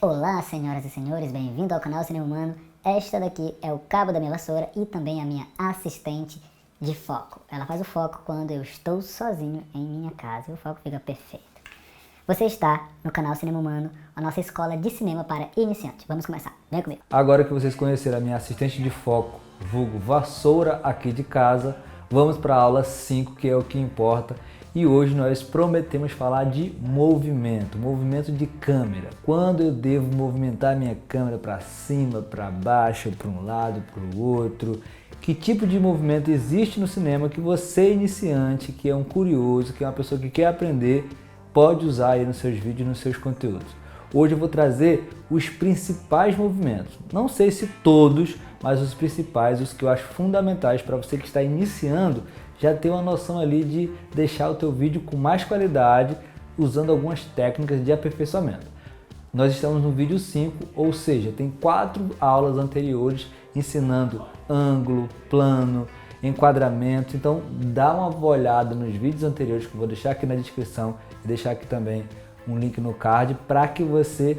Olá, senhoras e senhores, bem-vindo ao canal Cinema Humano. Esta daqui é o cabo da minha vassoura e também a minha assistente de foco. Ela faz o foco quando eu estou sozinho em minha casa e o foco fica perfeito. Você está no canal Cinema Humano, a nossa escola de cinema para iniciantes. Vamos começar, vem comigo. Agora que vocês conheceram a minha assistente de foco, vulgo vassoura aqui de casa, vamos para a aula 5, que é o que importa. E hoje nós prometemos falar de movimento de câmera. Quando eu devo movimentar minha câmera para cima, para baixo, para um lado, para o outro. Que tipo de movimento existe no cinema que você, iniciante, que é um curioso, que é uma pessoa que quer aprender, pode usar aí nos seus vídeos, nos seus conteúdos. Hoje eu vou trazer os principais movimentos. Não sei se todos, mas os principais, os que eu acho fundamentais para você que está iniciando, já ter uma noção ali de deixar o teu vídeo com mais qualidade, usando algumas técnicas de aperfeiçoamento. Nós estamos no vídeo 5, ou seja, tem 4 aulas anteriores ensinando ângulo, plano, enquadramento. Então dá uma olhada nos vídeos anteriores que eu vou deixar aqui na descrição e deixar aqui também um link no card para que você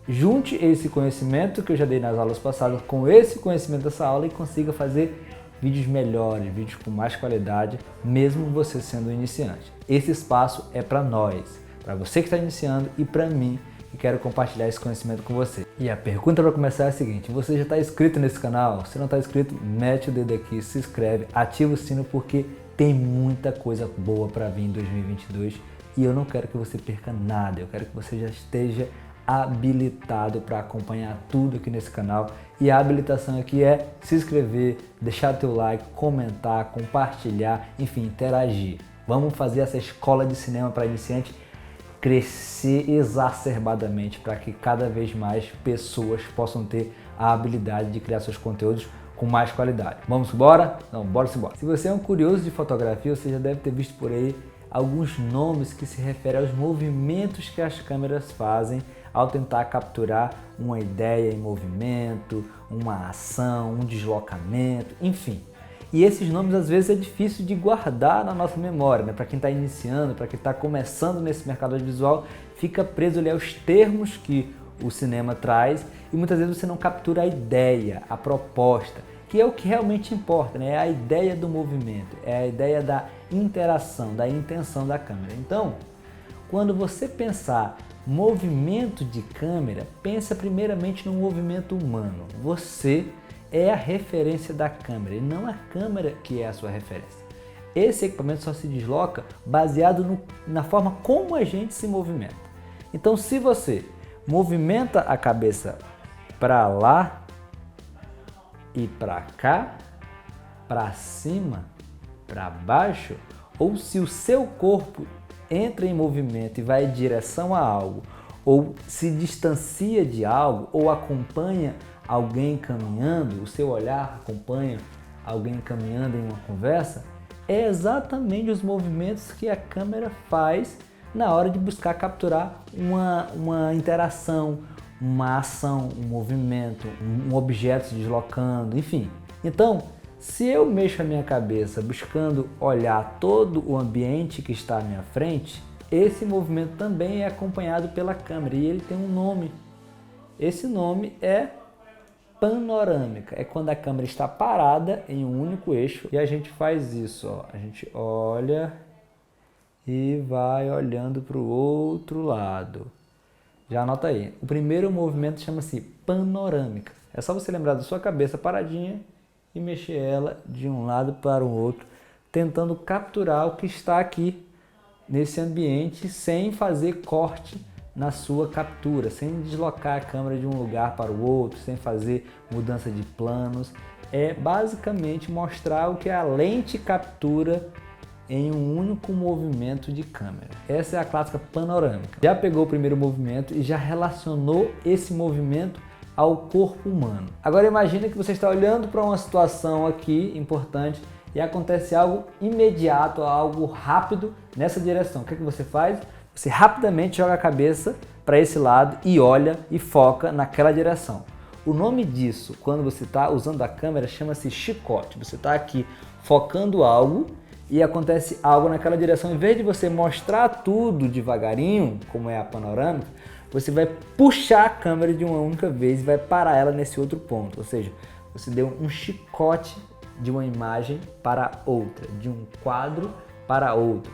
junte esse conhecimento que eu já dei nas aulas passadas com esse conhecimento dessa aula e consiga fazer vídeos melhores, vídeos com mais qualidade, mesmo você sendo iniciante. Esse espaço é para nós, para você que está iniciando e para mim, que quero compartilhar esse conhecimento com você. E a pergunta para começar é a seguinte: você já está inscrito nesse canal? Se não está inscrito, mete o dedo aqui, se inscreve, ativa o sino porque tem muita coisa boa para vir em 2022 e eu não quero que você perca nada, eu quero que você já esteja habilitado para acompanhar tudo aqui nesse canal. E a habilitação aqui é se inscrever, deixar teu like, comentar, compartilhar, enfim, interagir. Vamos fazer essa escola de cinema para iniciante crescer exacerbadamente para que cada vez mais pessoas possam ter a habilidade de criar seus conteúdos com mais qualidade. Vamos embora? Então, bora embora. Se você é um curioso de fotografia, você já deve ter visto por aí alguns nomes que se referem aos movimentos que as câmeras fazem ao tentar capturar uma ideia em movimento, uma ação, um deslocamento, enfim. E esses nomes às vezes é difícil de guardar na nossa memória, né? Para quem está iniciando, para quem está começando nesse mercado audiovisual, fica preso ali aos termos que o cinema traz e muitas vezes você não captura a ideia, a proposta, que é o que realmente importa, né? É a ideia do movimento, é a ideia da interação, da intenção da câmera. Então, quando você pensar movimento de câmera, pensa primeiramente no movimento humano. Você é a referência da câmera e não a câmera que é a sua referência. Esse equipamento só se desloca baseado na forma como a gente se movimenta. Então, se você movimenta a cabeça para lá e para cá, para cima, para baixo, ou se o seu corpo entra em movimento e vai em direção a algo, ou se distancia de algo, ou acompanha alguém caminhando, o seu olhar acompanha alguém caminhando em uma conversa, é exatamente os movimentos que a câmera faz na hora de buscar capturar uma interação, uma ação, um movimento, um objeto se deslocando, enfim. Então, se eu mexo a minha cabeça buscando olhar todo o ambiente que está à minha frente, esse movimento também é acompanhado pela câmera e ele tem um nome. Esse nome é panorâmica. É quando a câmera está parada em um único eixo e a gente faz isso, ó. A gente olha e vai olhando para o outro lado. Já anota aí. O primeiro movimento chama-se panorâmica. É só você lembrar da sua cabeça paradinha e mexer ela de um lado para o outro, tentando capturar o que está aqui nesse ambiente sem fazer corte na sua captura, sem deslocar a câmera de um lugar para o outro, sem fazer mudança de planos. É basicamente mostrar o que a lente captura em um único movimento de câmera. Essa é a clássica panorâmica. Já pegou o primeiro movimento e já relacionou esse movimento ao corpo humano. Agora imagine que você está olhando para uma situação aqui importante e acontece algo imediato, algo rápido nessa direção. O que você faz? Você rapidamente joga a cabeça para esse lado e olha e foca naquela direção. O nome disso, quando você está usando a câmera, chama-se chicote. Você está aqui focando algo e acontece algo naquela direção. Em vez de você mostrar tudo devagarinho, como é a panorâmica, você vai puxar a câmera de uma única vez e vai parar ela nesse outro ponto. Ou seja, você deu um chicote de uma imagem para outra, de um quadro para outro.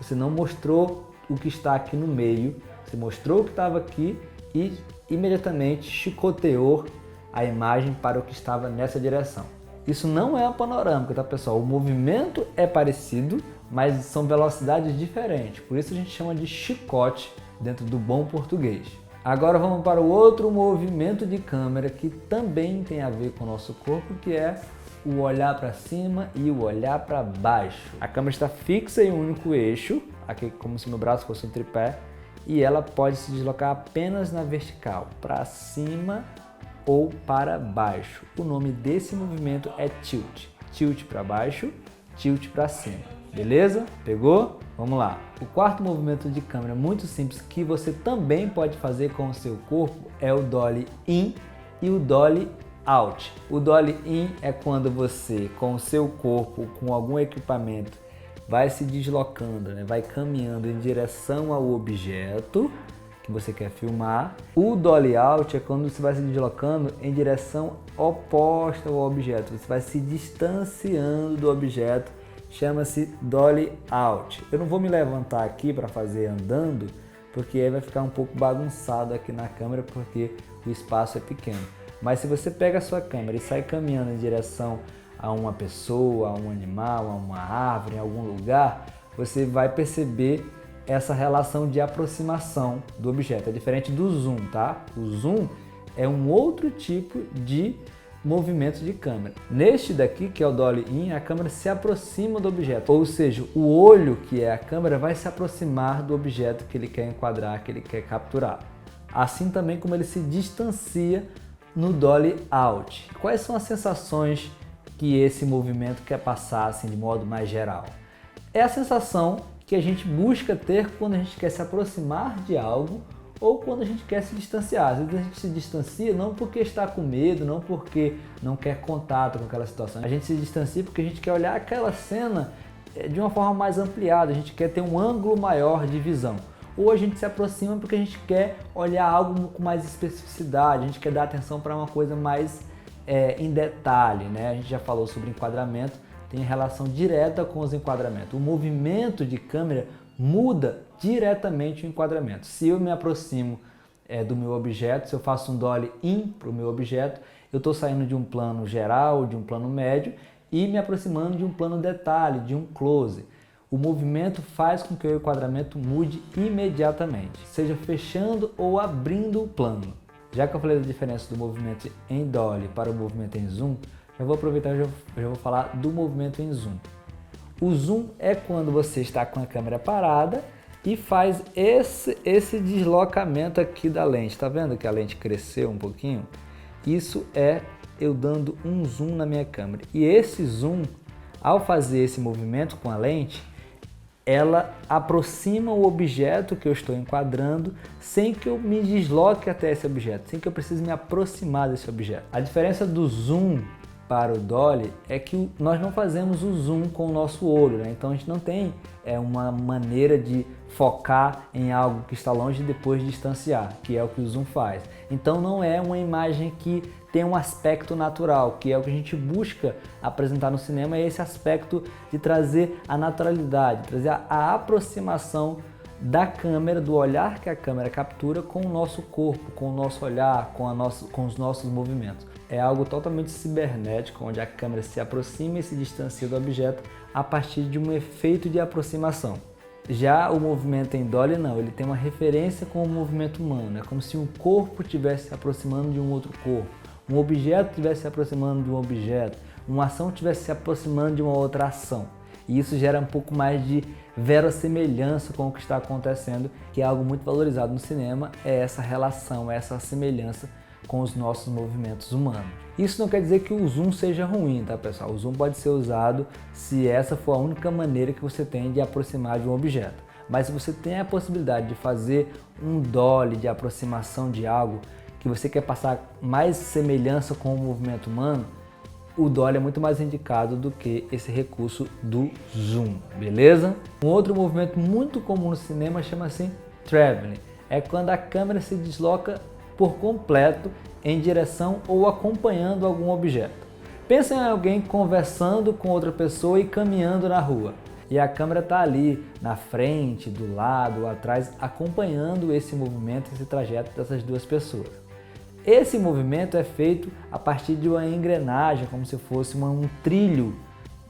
Você não mostrou o que está aqui no meio, você mostrou o que estava aqui e imediatamente chicoteou a imagem para o que estava nessa direção. Isso não é uma panorâmica, tá pessoal? O movimento é parecido, mas são velocidades diferentes. Por isso a gente chama de chicote dentro do bom português. Agora vamos para o outro movimento de câmera que também tem a ver com o nosso corpo, que é o olhar para cima e o olhar para baixo. A câmera está fixa em um único eixo, aqui como se meu braço fosse um tripé, e ela pode se deslocar apenas na vertical, para cima ou para baixo. O nome desse movimento é tilt. Tilt para baixo, tilt para cima. Beleza? Pegou? Vamos lá. O quarto movimento de câmera muito simples que você também pode fazer com o seu corpo é o dolly in e o dolly out. O dolly in é quando você, com o seu corpo, com algum equipamento, vai se deslocando, né? Vai caminhando em direção ao objeto que você quer filmar. O dolly out é quando você vai se deslocando em direção oposta ao objeto. Você vai se distanciando do objeto. Chama-se dolly out. Eu não vou me levantar aqui para fazer andando, porque aí vai ficar um pouco bagunçado aqui na câmera, porque o espaço é pequeno. Mas se você pega a sua câmera e sai caminhando em direção a uma pessoa, a um animal, a uma árvore, em algum lugar, você vai perceber essa relação de aproximação do objeto. É diferente do zoom, tá? O zoom é um outro tipo de movimento de câmera. Neste daqui, que é o dolly in, a câmera se aproxima do objeto, ou seja, o olho, que é a câmera, vai se aproximar do objeto que ele quer enquadrar, que ele quer capturar. Assim também como ele se distancia no dolly out. Quais são as sensações que esse movimento quer passar assim, de modo mais geral? É a sensação que a gente busca ter quando a gente quer se aproximar de algo ou quando a gente quer se distanciar. Às vezes a gente se distancia não porque está com medo, não porque não quer contato com aquela situação. A gente se distancia porque a gente quer olhar aquela cena de uma forma mais ampliada, a gente quer ter um ângulo maior de visão. Ou a gente se aproxima porque a gente quer olhar algo com mais especificidade, a gente quer dar atenção para uma coisa mais em detalhe, né? A gente já falou sobre enquadramento, tem relação direta com os enquadramentos. O movimento de câmera muda diretamente o enquadramento. Se eu me aproximo do meu objeto, se eu faço um dolly in para o meu objeto, eu estou saindo de um plano geral, de um plano médio e me aproximando de um plano detalhe, de um close. O movimento faz com que o enquadramento mude imediatamente, seja fechando ou abrindo o plano. Já que eu falei da diferença do movimento em dolly para o movimento em zoom, já vou aproveitar e já vou falar do movimento em zoom. O zoom é quando você está com a câmera parada e faz esse deslocamento aqui da lente. Tá vendo que a lente cresceu um pouquinho? Isso é eu dando um zoom na minha câmera. E esse zoom, ao fazer esse movimento com a lente, ela aproxima o objeto que eu estou enquadrando sem que eu me desloque até esse objeto, sem que eu precise me aproximar desse objeto. A diferença do zoom para o dolly é que nós não fazemos o zoom com o nosso olho, né? Então a gente não tem uma maneira de focar em algo que está longe e depois distanciar, que é o que o zoom faz. Então não é uma imagem que tem um aspecto natural, que é o que a gente busca apresentar no cinema, é esse aspecto de trazer a naturalidade, trazer a aproximação da câmera, do olhar que a câmera captura com o nosso corpo, com o nosso olhar, com os nossos movimentos. É algo totalmente cibernético, onde a câmera se aproxima e se distancia do objeto a partir de um efeito de aproximação. Já o movimento em dolly não, ele tem uma referência com o movimento humano, é como se um corpo estivesse se aproximando de um outro corpo, um objeto estivesse se aproximando de um objeto, uma ação estivesse se aproximando de uma outra ação. E isso gera um pouco mais de verossemelhança com o que está acontecendo, que é algo muito valorizado no cinema, é essa relação, essa semelhança com os nossos movimentos humanos. Isso não quer dizer que o zoom seja ruim, tá pessoal? O zoom pode ser usado se essa for a única maneira que você tem de aproximar de um objeto. Mas se você tem a possibilidade de fazer um dolly de aproximação de algo, que você quer passar mais semelhança com o movimento humano, o dolly é muito mais indicado do que esse recurso do zoom, beleza? Um outro movimento muito comum no cinema chama-se traveling. é quando a câmera se desloca por completo em direção ou acompanhando algum objeto. Pensa em alguém conversando com outra pessoa e caminhando na rua. E a câmera está ali na frente, do lado, atrás, acompanhando esse movimento, esse trajeto dessas duas pessoas. Esse movimento é feito a partir de uma engrenagem, como se fosse um trilho,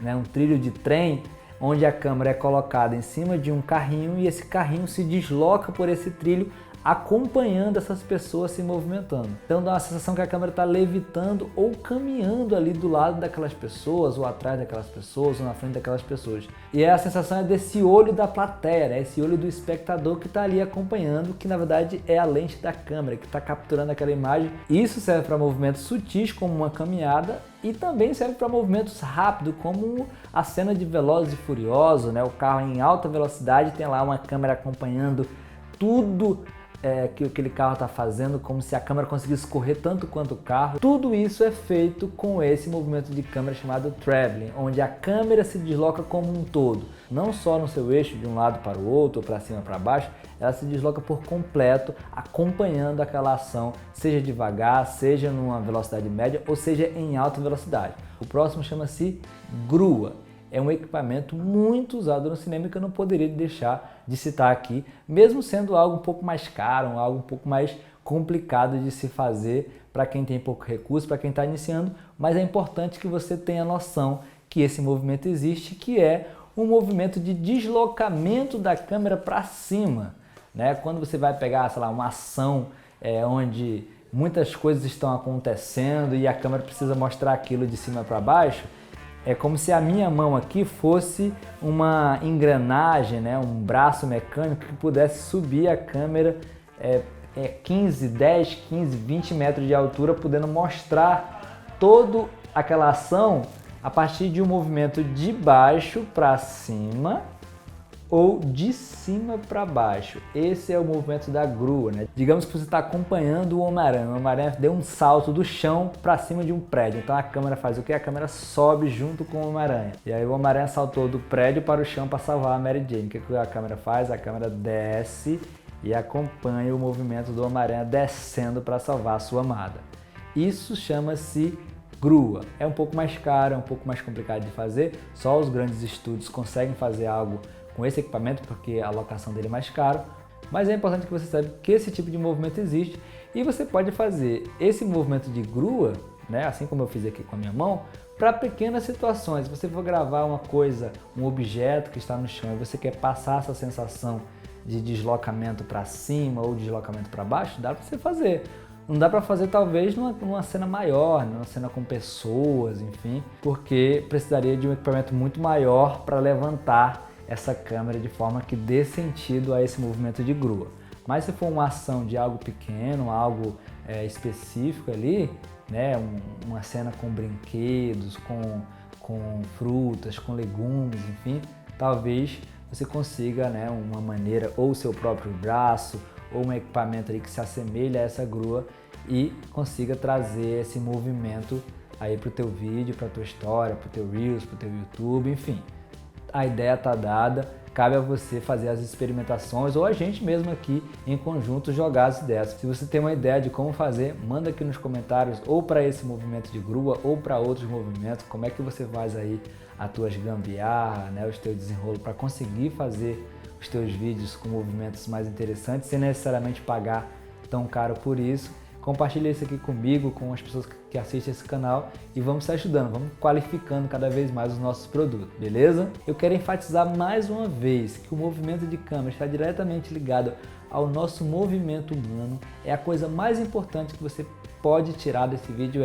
né? Um trilho de trem, onde a câmera é colocada em cima de um carrinho e esse carrinho se desloca por esse trilho, acompanhando essas pessoas se movimentando. Então dá uma sensação que a câmera está levitando ou caminhando ali do lado daquelas pessoas, ou atrás daquelas pessoas, ou na frente daquelas pessoas. E a sensação é desse olho da plateia, né? Esse olho do espectador que está ali acompanhando, que na verdade é a lente da câmera, que está capturando aquela imagem. Isso serve para movimentos sutis, como uma caminhada, e também serve para movimentos rápidos, como a cena de Velozes e Furiosos, né? O carro em alta velocidade, tem lá uma câmera acompanhando tudo que aquele carro está fazendo, como se a câmera conseguisse correr tanto quanto o carro. Tudo isso é feito com esse movimento de câmera chamado traveling, onde a câmera se desloca como um todo, não só no seu eixo de um lado para o outro, ou para cima para baixo, ela se desloca por completo, acompanhando aquela ação, seja devagar, seja numa velocidade média, ou seja em alta velocidade. O próximo chama-se grua. É um equipamento muito usado no cinema que eu não poderia deixar de citar aqui, mesmo sendo algo um pouco mais caro, algo um pouco mais complicado de se fazer para quem tem pouco recurso, para quem está iniciando, mas é importante que você tenha noção que esse movimento existe, que é um movimento de deslocamento da câmera para cima, né? Quando você vai pegar, sei lá, uma ação onde muitas coisas estão acontecendo e a câmera precisa mostrar aquilo de cima para baixo, é como se a minha mão aqui fosse uma engrenagem, né? Um braço mecânico que pudesse subir a câmera 10, 15, 20 metros de altura, podendo mostrar toda aquela ação a partir de um movimento de baixo para cima ou de cima para baixo. Esse é o movimento da grua, né? Digamos que você está acompanhando o Homem-Aranha. O Homem-Aranha deu um salto do chão para cima de um prédio. Então a câmera faz o quê? A câmera sobe junto com o Homem-Aranha. E aí o Homem-Aranha saltou do prédio para o chão para salvar a Mary Jane. O que a câmera faz? A câmera desce e acompanha o movimento do Homem-Aranha descendo para salvar a sua amada. Isso chama-se grua. É um pouco mais caro, é um pouco mais complicado de fazer. Só os grandes estúdios conseguem fazer algo com esse equipamento, porque a alocação dele é mais caro, mas é importante que você saiba que esse tipo de movimento existe e você pode fazer esse movimento de grua, né, assim como eu fiz aqui com a minha mão, para pequenas situações. Se você for gravar uma coisa, um objeto que está no chão e você quer passar essa sensação de deslocamento para cima ou deslocamento para baixo, dá para você fazer. Não dá para fazer talvez numa cena maior, numa cena com pessoas, enfim, porque precisaria de um equipamento muito maior para levantar essa câmera de forma que dê sentido a esse movimento de grua. Mas se for uma ação de algo pequeno, algo específico ali, né, uma cena com brinquedos, com frutas, com legumes, enfim, talvez você consiga, né, uma maneira, ou o seu próprio braço, ou um equipamento ali que se assemelha a essa grua e consiga trazer esse movimento aí para o teu vídeo, para a tua história, para o teu Reels, para o teu YouTube, enfim. A ideia está dada, cabe a você fazer as experimentações ou a gente mesmo aqui em conjunto jogar as ideias. Se você tem uma ideia de como fazer, manda aqui nos comentários ou para esse movimento de grua ou para outros movimentos, como é que você faz aí as tuas gambiarras, né, os teus desenrolos para conseguir fazer os teus vídeos com movimentos mais interessantes sem necessariamente pagar tão caro por isso. Compartilha isso aqui comigo, com as pessoas que assistem esse canal e vamos se ajudando, vamos qualificando cada vez mais os nossos produtos, beleza? Eu quero enfatizar mais uma vez que o movimento de câmera está diretamente ligado ao nosso movimento humano. É a coisa mais importante que você pode tirar desse vídeo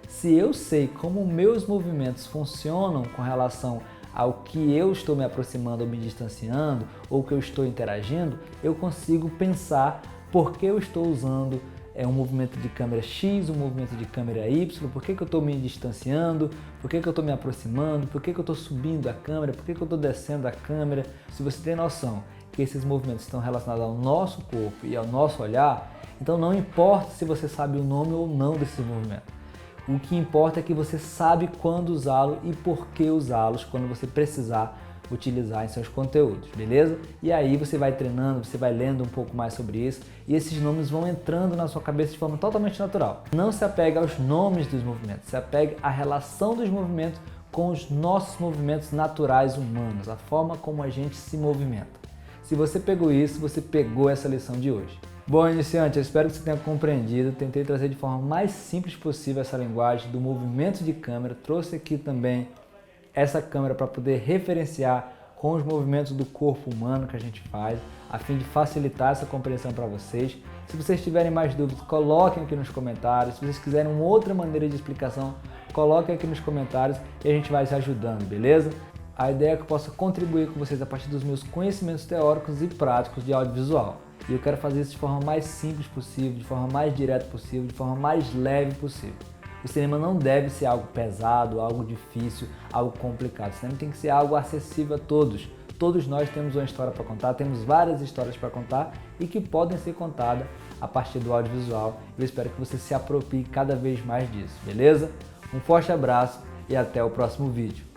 se eu sei como meus movimentos funcionam com relação ao que eu estou me aproximando ou me distanciando ou que eu estou interagindo, eu consigo pensar por que eu estou usando um movimento de câmera X, um movimento de câmera Y, por que eu estou me distanciando, por que eu estou me aproximando, por que eu estou subindo a câmera, por que eu estou descendo a câmera. Se você tem noção que esses movimentos estão relacionados ao nosso corpo e ao nosso olhar, então não importa se você sabe o nome ou não desses movimentos. O que importa é que você sabe quando usá-lo e por que usá-los quando você precisar utilizar em seus conteúdos, beleza? E aí você vai treinando, você vai lendo um pouco mais sobre isso e esses nomes vão entrando na sua cabeça de forma totalmente natural. Não se apegue aos nomes dos movimentos, se apegue à relação dos movimentos com os nossos movimentos naturais humanos, a forma como a gente se movimenta. Se você pegou isso, você pegou essa lição de hoje. Bom, iniciante, eu espero que você tenha compreendido. Tentei trazer de forma mais simples possível essa linguagem do movimento de câmera. Trouxe aqui também essa câmera para poder referenciar com os movimentos do corpo humano que a gente faz, a fim de facilitar essa compreensão para vocês. Se vocês tiverem mais dúvidas, coloquem aqui nos comentários. Se vocês quiserem uma outra maneira de explicação, coloquem aqui nos comentários e a gente vai se ajudando, beleza? A ideia é que eu possa contribuir com vocês a partir dos meus conhecimentos teóricos e práticos de audiovisual. E eu quero fazer isso de forma mais simples possível, de forma mais direta possível, de forma mais leve possível. O cinema não deve ser algo pesado, algo difícil, algo complicado. O cinema tem que ser algo acessível a todos. Todos nós temos uma história para contar, temos várias histórias para contar e que podem ser contadas a partir do audiovisual. Eu espero que você se aproprie cada vez mais disso, beleza? Um forte abraço e até o próximo vídeo.